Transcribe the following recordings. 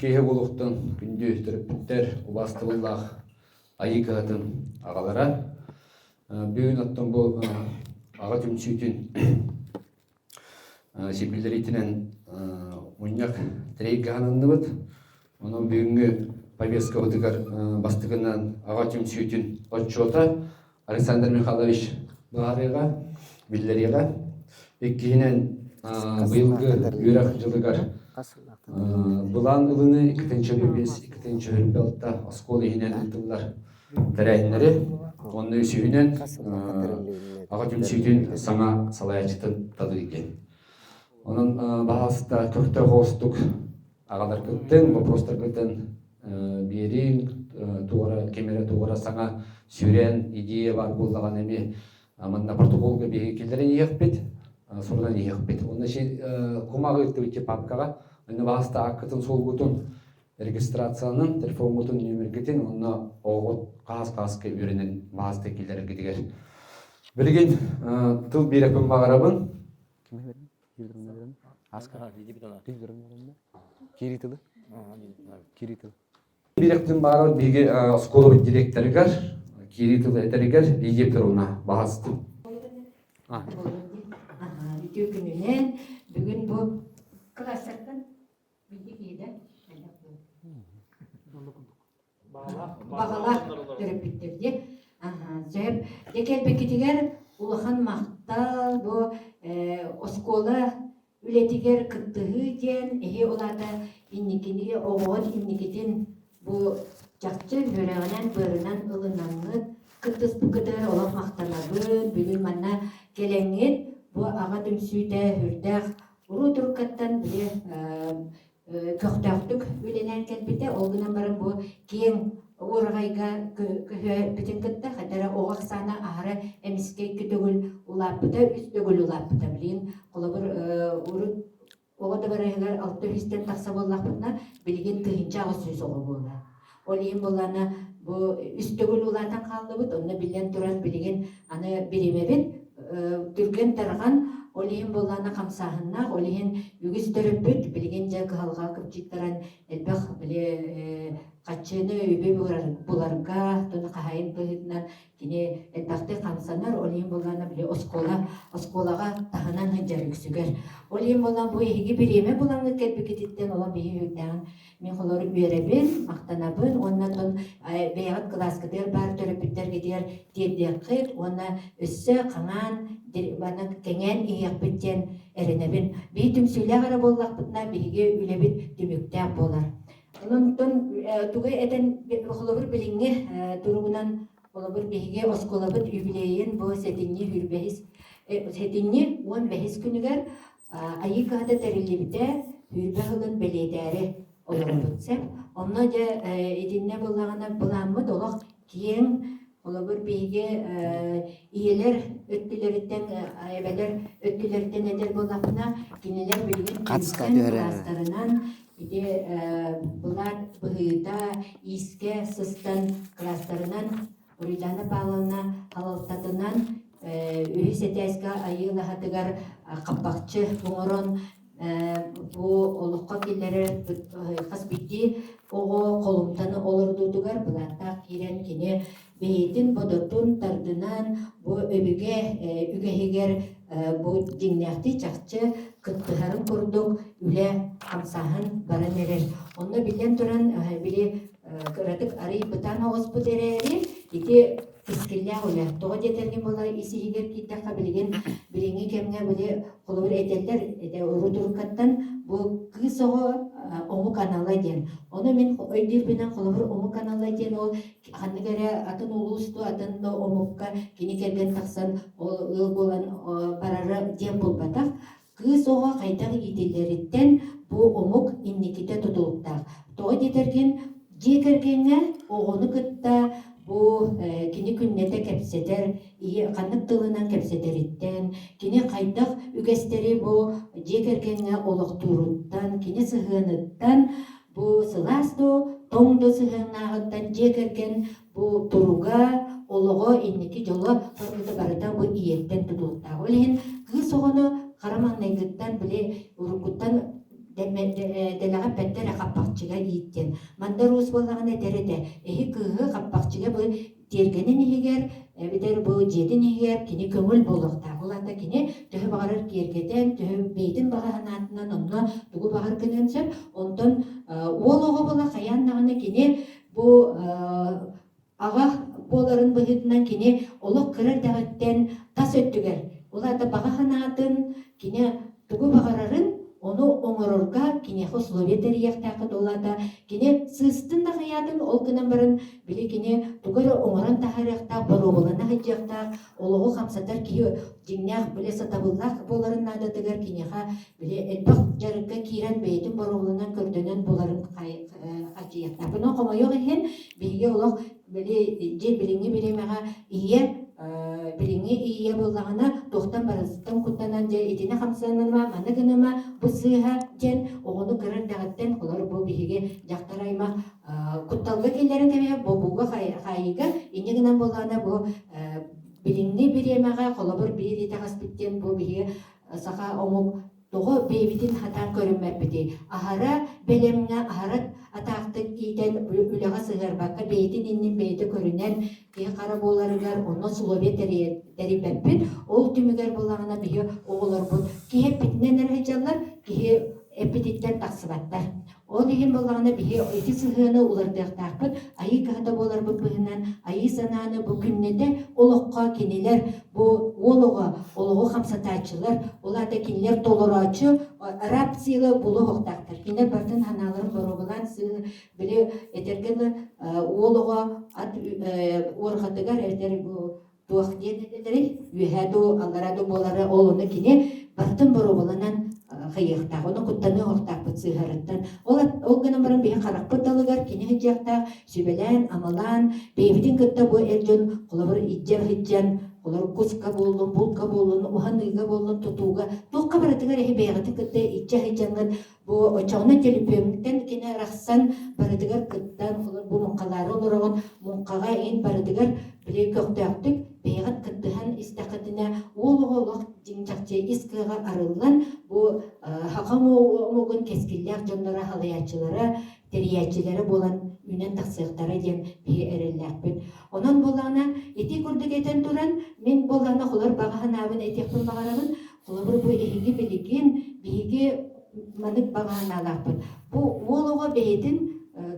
кеhe булуқтан күнді түріптер убастығыллақ айы кағатын ағалара. Бүгін аттан бұл аға түмсүйтін сепілдеритінен мұняк трейк ғанынды бұд. Оның бүгінгі повестка бұдығар бастығынан аға түмсүйтін отчота Александр Михайлович Бағарыға, Билдеріға. Еккейінен бұйылғы үйрақ жылығар Бұлан ұлыны 2-5 үлбелтта осколы енен ұлтылар дәрәйінлері. Оның өсігінен аға түмсүйден саңа салаячытын тады екен. Оның бағасыда көкті ғостық ағалар күттін, вопростар күттін берін, кемері туғыра саңа сүйрен идея бар болдаған әме аманна протоколға беге келдерін еқпет, сорудан еқпет. Оның шей құмағы өтті өтте папкаға Оны бағаста ақытын сол бұтын регистрацияның, телефон бұтын нөміргетін, оны оғыт қағыз-қағызға өрінен бағаста келдері кедігер. Білген тыл берекпін бағарабын. Беректің бағарабын беге сколы бұт директорығар, кері тылы әтәрігер, бейгептір оны бағасты. Бүгін бұл классырдың бағала төрөпүттерде жеп декел бекетигер улахан мактал бу оскола үлетигер кыттыгы ден оларда инникини оғон инникитин бу жакчы хүрөгөнөн бырынан ылынаңы кыттыс букыдыр олақ мактанабын бүгүн манна келеңет бу ага дүмсүйдө хүрдак уру туркаттан биле көктөктүк үленен келбите олгунан барын бу кең ургайга бүтүн кытта хадара оғаксана ахара эмиске күтөгүл улаппыта үстөгүл улаппыта билин колобур урут ого да барыгар алты хистен такса боллакпытна билген тыгынча сөз ого болла олин боллана бу үстөгүл улатан калдыбыт онна билен туран билген аны биремебит түрген тарган олиһин боллана камсаһынна олиһин үгүс төрөппүт билген жа кыһалга кыпчыктаран элбэх биле каччыны үбү буларга тону кахайын кыһытынан кини элбахты камсанар олиһин боллана биле осколага таханан хыджарыксүгер олиһин боллан бу иһиги биреме булаңы келбикититтен ола биһи үтән мен холору үеребин мактанабын оннан бейгат класскыдер бар төрөпүттер гедер тиедеккыт онна өссө каңан бана кеңен иякпиттен эренебин бии түмсүйле боллакпытна биһиге үлебит түмүктәк болар онтон тугай этен холобур билиңе туругунан холобур биһиге осколабыт юбилейин бу сетинни хүрбехис сетинни 15 күнүгер айы када терилибите хүрбехылын беледери олорбутсеп онно же идинне боллагана буламмыт олох киең олабыр биге иелер өттүлөрүттен эбелер өттүлөрүттен эдер болапына кинелер билген класстарынан биде булар быһыыта иске сыстан класстарынан уридана балына халалтатынан үһүсетеска айылахатыгар каппакчы буңорон бу олукка киллери кас бити ого колумтаны олордутугар булатта кирен кини бейтин бодотун тардынан бу өбүге үгехигер бу диңнехти чакчы кыттыхарын курдук үле камсаһын баран эрер онно билен туран били кыратык арый бытан огоспут эрери ити кискилле уле тоо жетерген бола исигер киттака билген билиңи кемге биле колубур этелдер урутуркаттан бу кыз ого ому канала ден оны мен өйдүр менен колубур ому канала ден ол ханныгере атын улусту атын омукка кини келген таксан ол ыл болан барары ден болбатак кыз ого кайтак ителлериттен бу омук инниките тутулуктак тоо жетерген жекергенге огону кытта бу кини күннете кепсетер каннык тылынан кепсетериттен кини кайдак үгестери бу жекергенге олоктуруттан кини сыhыныттан бу сыласту тоңду сыhынагыттан жекерген бу туруга олого инники жоло соргута барыта бу иеттен тутулуктагы олен кыз огону караманнайгыттан биле урукуттан делага петтер каппакчыга ииттен. Мандарус боллагана дерете эхи кыгы каппакчыга бу тергенин игер битер бу жетин игер кини көңүл болохта. Булата кини төһө багарыр кергеден төһө бейтин баганаатынан онно тугу багар кененсеп онтон уолого бола каяннаганы кини бу ага боларын быгытынан кини олок кырар дагаттен тас өттүгер. Улата баганаатын кини тугу багарарын onu оңорорга кини условия терияктакы долата кини сыстын да хаятын ол кынан барын били кини тугары оңоран тахаракта боробулана хыжакта олого хамсатар ки жиңнак биле сатабыллак боларын надатыгар киниха биле элбак жарыкка кирен бейтин боробуланан көрдөнөн боларын ачыякта буну комойок экен биге олох биле же билиңи билемага ие билиңи ие боллагана тохтан барыстан куттанан же итине хамсаныма маныгыныма бусыха жен огону кырар дагаттен колор бу биге жактарайма кутталга келлерин теме бобуга хайыга инегинен болгана бу билиңни биремага колобур бири тагаспиттен бу биге саха омук того бебитин хатан көрүнмөппүти ахара белемне ахарат атактык ийтен үлега сыгырбакка бейтин иннин бейти көрүнен ки кара боларыгар онно слове терибеппит ол түмүгер болагына бие оголор бут кие питнен эрхежаллар кие эпититтен таксыбаттар ол деген боллагына бие эти сыгыны улардыктакпыт айы кахта болар бу быгынан айы сананы бу күннете олокко кинилер бу олого хамсатачылар оларда кинилер толорачы араб сыйлы булу хоктактар кинер бартын ханалар боробулан сы биле этерген олого ат оргатыгар этер бу туах денедери юхаду алараду болары олуны кине бартын боробуланан хайыктак оны куттаны ортак сыгарыттан ол гана баран бие каракпыт далыгар кини хыжакта сүбелен амалан бейбитин кытта бу элжон колобур иджер хыджан колор куска болун булка болун уханыга болун тутууга тукка баратыгар эхи бейгати кытта иче хыджанган бу очоуна телепемтен кини рахсан баратыгар кыттан колор бу мункалары олорогон мункага ин баратыгар биле көктөктүк бейгат кыттыхан истакатына олуголок жиңжакче искыга арылган бу хакамогун кескиллер жондора халаячылары териячилери болан үнен таксыктары ден бие эреллерпит онон болана эти курдук этен туран мен болана холор багаанабын этекпин багарабын холобур бу эһиги билигин биги манык багааналарпын бу олого бейтин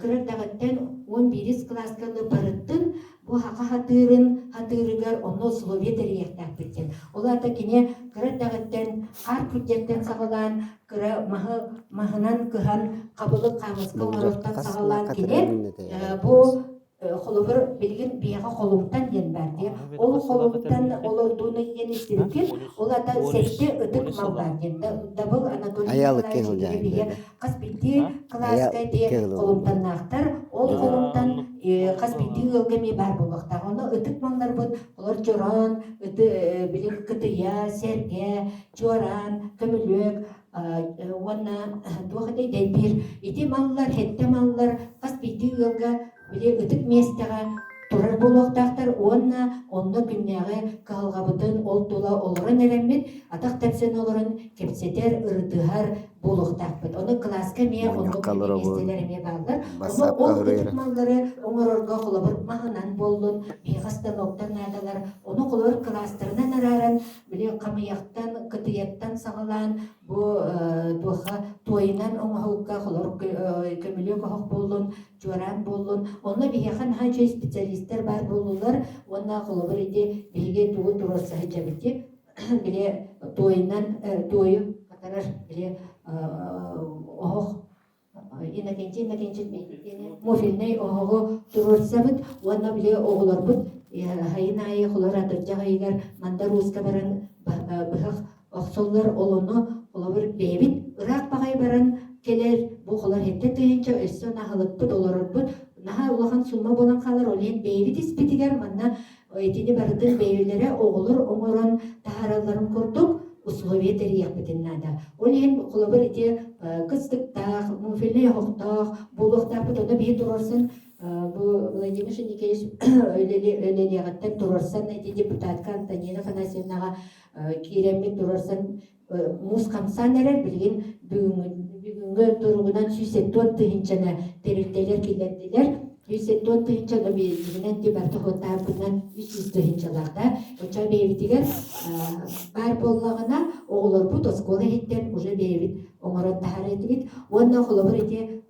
кырардагаттен 11 класскалы барыттын бу хака хатырыгар онно слове терияктакпиттен олата кине кырардагаттен ар күттен сагалан кыра махынан кыхан кабылы камыска ороктан сагалан кине бу холобур билген бияга колумтан ден барди ол колумтан олордуны ен истиркен олата сетте ыдык малдар ден дабыл Анатолий каспити класска де колумтаннактар ол колумтан каспити ылгами бар болуктар оны ыдык малдар бут олор жорон билек кытыя серге жоран көмүлөк онна туахтай дайбир ити маллар хетте маллар каспити ылга биле ыдык местага турар болуктактар онно күннәгы калгабытын ол тула олорон эреммит атак тепсен олорон кепсетер ырдыгар болуктакпыт оны класска ме онно местелереме балдар ол ыдык малдары оңорорго холобур маханан болдун бейгастаноктан надалар оны холобур класстарынан араран биле камыяктан кытыяттан сагалан бу туха тойынан оңохукка холор көмүлө кохок болдун жуаран болдун онно бияхан хачы специалисттер бар болулар онна холобур иде биге тугу тураса хачабити биле тойынан тою катарар биле ох инакенчи мофилней ого турсабыт онна биле оголорбут хайнай холор атыржагайгар мандаруска баран бахак оксоллар олону холобур бебит ырак багай баран келер бу холор хетте тыйынча өссө нахалыппыт олорорбут наха улахан сумма болан калар олен бейбит испитигер манна этини бардын бейбилере оголор оңорон тахараларын курдук условия терияхпытын нада олен холобур ите кыстыктах муфилне хоктах булуктапыт оны бей турорсын бу Владимир Николаевич өлелегаттан турорсан эти депутатка Антонина Фанасьевнага киремми турорсан мус камсан эрер билген бүгүн бүгүнгө туругунан сүйсеттуот тыһынчана терилтелер килеттилер. Сүйсеттуот тыһынчана бииринен дибарты хотаабынан 300 тыһынчаларда. Оча бейбитигер бар боллагына оголорбут оскола хиттен уже бейбит оңорот тахаретигит. Уонна холобор ити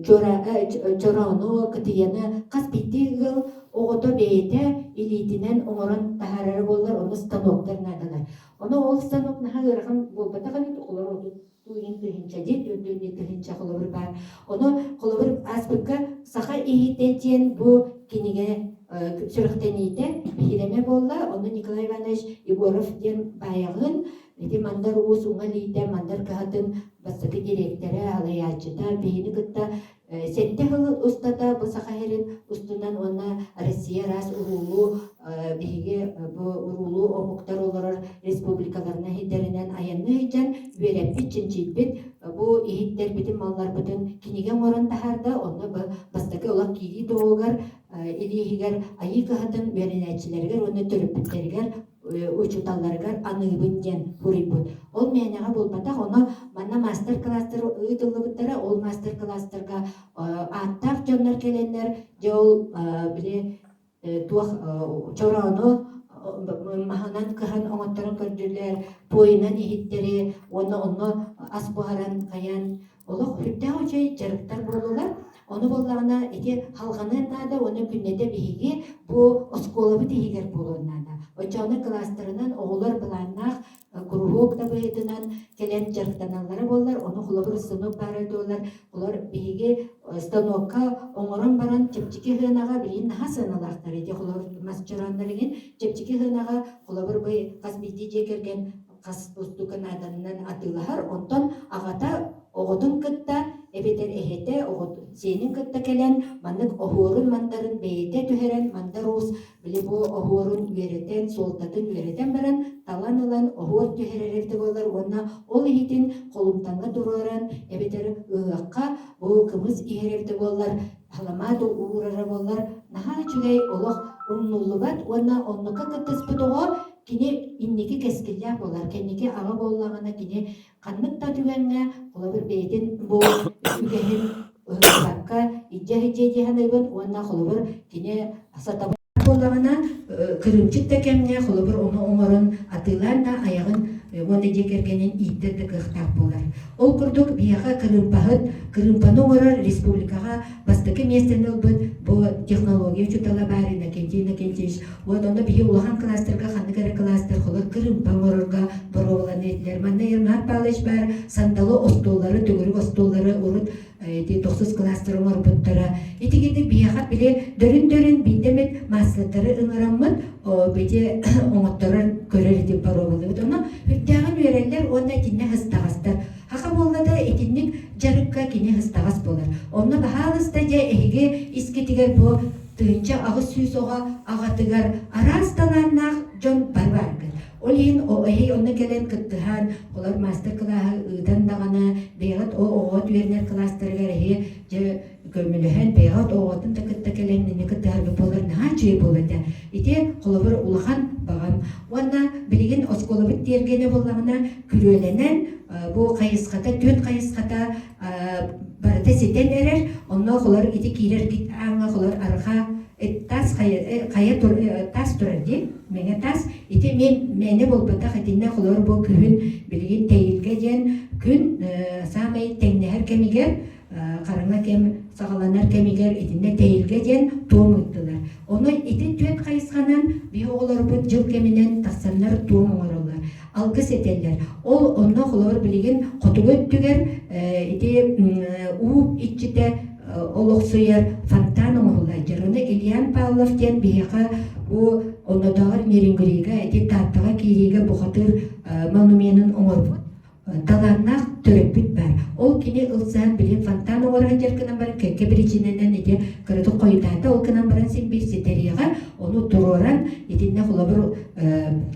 чорану кытыяны каспитигыл огото бейте илитинен оңорон тахарары боллар, оны станоктар надалар. Оны ол станок наха ырхан болбатаға бит олар оду туйын тыһынча дит өттүн тыһынча холобор бар. Оны холобор аспыкка саха ихитетен бу киниге сүрөхтенийте бихиреме болла. Оны Николай Иванович Егоров ден баягын эти мандар уус уңа лийте мандар кахатын бассакы директоры алаячыта бейни кытта сетте хылы устата бу саха херин устунан оны Россия раз урулу биге бу урулу омуктар олорор республикаларына хидеринен аянны хиджан вереппит чинчиппит бу ихиттер битин маллар бутын киниге морон тахарда оны бастакы олак киги доогар илихигер айы кахатын веренечилергер оны төрөппүттергер учуталларгар аныыбын ден хурибут. Ол менега болбатак оны манна мастер класстер ыйтылыбыттара ол мастер класстарга аттак жоннор келеннер жол биле туах чорону маханан кыхан оңотторун көрдүлөр пойынан ихиттери оны аспуаран каян олох хүрдэ очой жарыктар болулар. Оны боллагына эти халганы нада оны күннете биһиги бу осколабы тигер болоннада. Очаны кластерынан оголор буланнах кругок да быйдынан келен жарыктаналары боллар. Оны хулабыр станок бары доллар. Олар биһиги станокка оңорон баран чепчики хынага билин хасаналактар эти хулабыр масчарандарыгин чепчики хынага хулабыр бый касбиди жекерген кас устукан аданнан атылахар. Онтон агата оготун кытта эбетер эхете огот сенин кытта келен маннык охорун мандарын бейте түһерен мандарус биле бу охорун үеретен солтатын үеретен баран таланылан охор түһереректе болар. Онна ол ихитин колумтанга дуроран эбетер ыакка бу кымыз иһеректе болар. Халамаду уурара болар. Наха чүгей олох умнуллубат. Онна оннука кыттыспытого кини инники кескилля болар. Кенники ага боллагана кини канныкта түгенге олабыр бейтин бу үгехин ыгакка ижжа-хиджа-ханайбын. Онна холобыр кини сатабы боллагана кырымчык текемне холобыр оны оңорун атылан да аягын оны жекергенин ийттерди кыхтак болар. Ол курдук бияха кырымпаны оңорор республикага бастакы местен ылбыт бу технология чутала барина кентиш. Вот онда бии улахан кластерга ханныгара кластер холор кырымпа оңорорга боровалан этилер. Манна ермат балыш бар сандалы остоллары төгөрүк остоллары урут 9 кластер оңор буттара. Этигеди бияха биле дөрүн битемет маслаттары ыңыраммыт бите оңотторон көрөр деп боровалы. Оны үрдәгын верелер онда кине хыстагастар. Хака боллада этинник жарыкка кине хыстагас болар. Онна бахалыста же эге искетигер бу тыынча агыс сүйс ога агатыгар арасталаннах жон барбаргы. Олин онна келен кыттыхан олар мастер классы ыдан дагана бегат огот вернер класстарга же көмүлөһөн бегат оготун такытта келенни кыттарга болар на чүй болата. Ите колобор улахан багам. Онна билген осколобут дергене боллагына күрөленен бу кайыската төт кайыската барата сетен эрер. Онна колор ити кирер кит аңа колор арга тас кая тас турди мега тас ити мени болбата хатинне колор бу күн билген тейилге ден күн самай теңнер кемигер караңа кем сагаланар кемигер итинне тейилге ден тоомуттулар. Оны ити төт кайысканан би оголор бу жыл кеминен тассаннар тооморолар. Алгыс этелер. Ол онно колор билген котугөт түгер ити уу ичите олоксуяр фонтан оңолай жарыны Ильян Павлов ден бияка бу онодагар нерингрига эти таттага кириге бухатыр монументын оңорбут таланнах төрөппүт бар. Ол кини ылсан билен фонтан оңорган жеркынан бар кеке причиненен эти кырыты койдата ол кынан баран сен бисетерияга onu turorан etинне холобур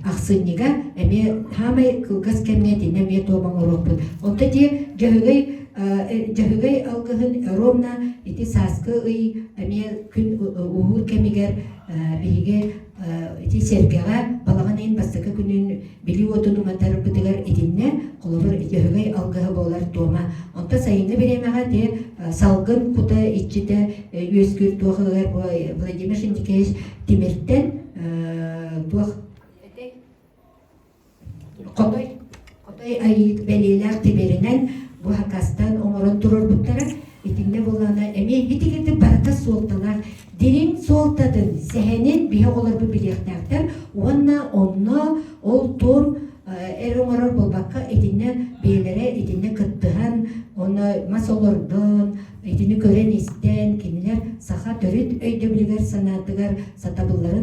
аксыннига эме хамай кылгас кемне этинне ме тобаң орокпут. Онта ди жөгөй жахыгай алгыһын ровна ити саскы ый аме күн уһур кемигер биһиге ити сергега балаганын бастакы күнүн били отунун атар бытыгар идинне колобор жахыгай алгыһы болар тома онта сайыны беремага те салгын кута иччите үескүр туохыгар Владимир Шиндикевич Тимиртен туох Котой айыт белелер тиберинен бу хакастан оңорон турор буттара итинде болана эми битигети барата солталар дерин солтадын сехенин бие олар бу билектактар онно ол том эроморор болбакка итинне биелере итинне кыттыхан оны масолордон итини көрен истен кинилер саха төрүт өйдөбүлүгер санатыгар сатабыллары